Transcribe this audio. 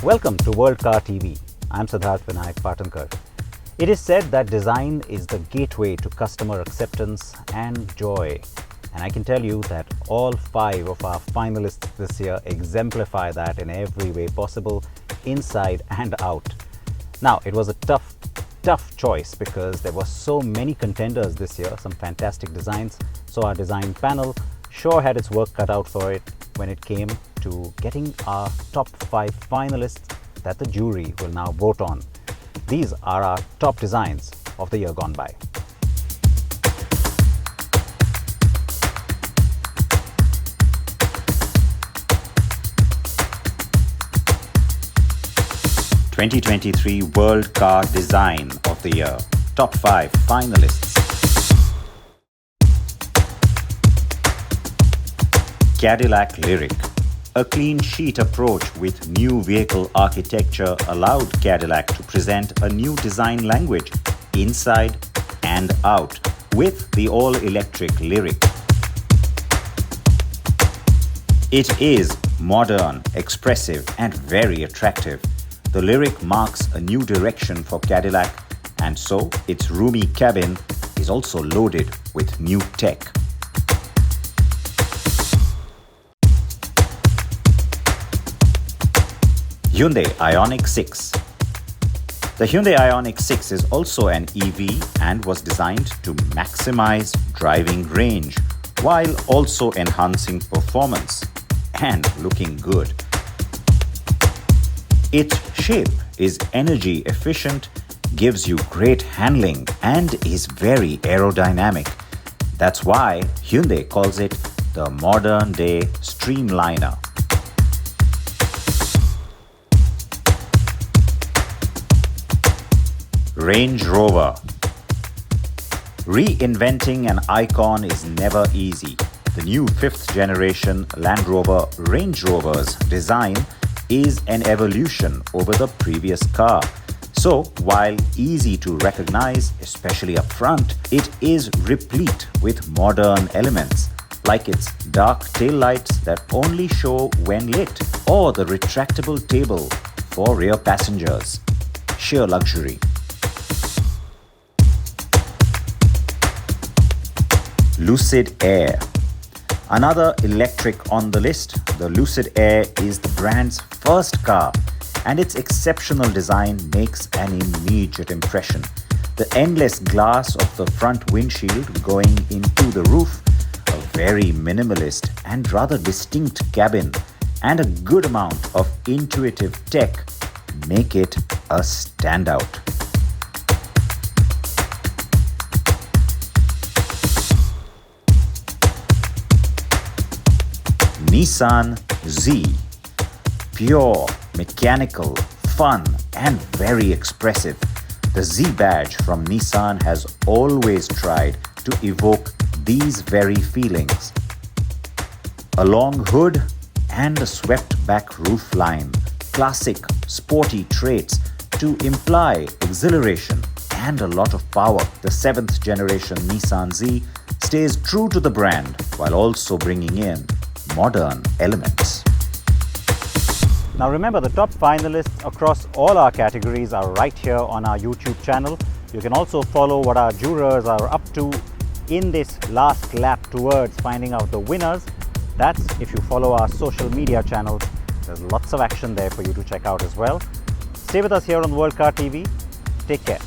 Welcome to World Car TV. I'm Siddharth Vinayak Patankar. It is said that design is the gateway to customer acceptance and joy. And I can tell you that all 5 of our finalists this year exemplify that in every way possible, inside and out. Now, it was a tough choice because there were so many contenders this year, some fantastic designs. So our design panel sure had its work cut out for it when it came to getting our top 5 finalists that the jury will now vote on. These are our top designs of the year gone by. "2023 World Car Design of the Year." Top 5 finalists. Cadillac Lyriq. A clean sheet approach with new vehicle architecture allowed Cadillac to present a new design language inside and out with the all-electric Lyriq. It is modern, expressive, and very attractive. The Lyriq marks a new direction for Cadillac, and so its roomy cabin is also loaded with new tech. Hyundai Ioniq 6. The Hyundai Ioniq 6 is also an EV and was designed to maximize driving range while also enhancing performance and looking good. Its shape is energy efficient, gives you great handling, and is very aerodynamic. That's why Hyundai calls it the modern-day streamliner. Range Rover. Reinventing an icon is never easy. The new 5th generation Land Rover Range Rover's design is an evolution over the previous car. So, while easy to recognize, especially up front, it is replete with modern elements, like its dark taillights that only show when lit, or the retractable table for rear passengers. Sheer luxury. Lucid Air. Another electric on the list, the Lucid Air is the brand's first car, and its exceptional design makes an immediate impression. The endless glass of the front windshield going into the roof, a very minimalist and rather distinct cabin, and a good amount of intuitive tech make it a standout. Nissan Z. Pure, mechanical, fun, and very expressive. The Z badge from Nissan has always tried to evoke these very feelings. A long hood and a swept-back roofline. Classic, sporty traits to imply exhilaration and a lot of power. The 7th generation Nissan Z stays true to the brand while also bringing in modern elements. Now remember, the top finalists across all our categories are right here on our YouTube channel. You can also follow what our jurors are up to in this last lap towards finding out the winners. That's if you follow our social media channels. There's lots of action there for you to check out as well. Stay with us here on World Car TV. Take care.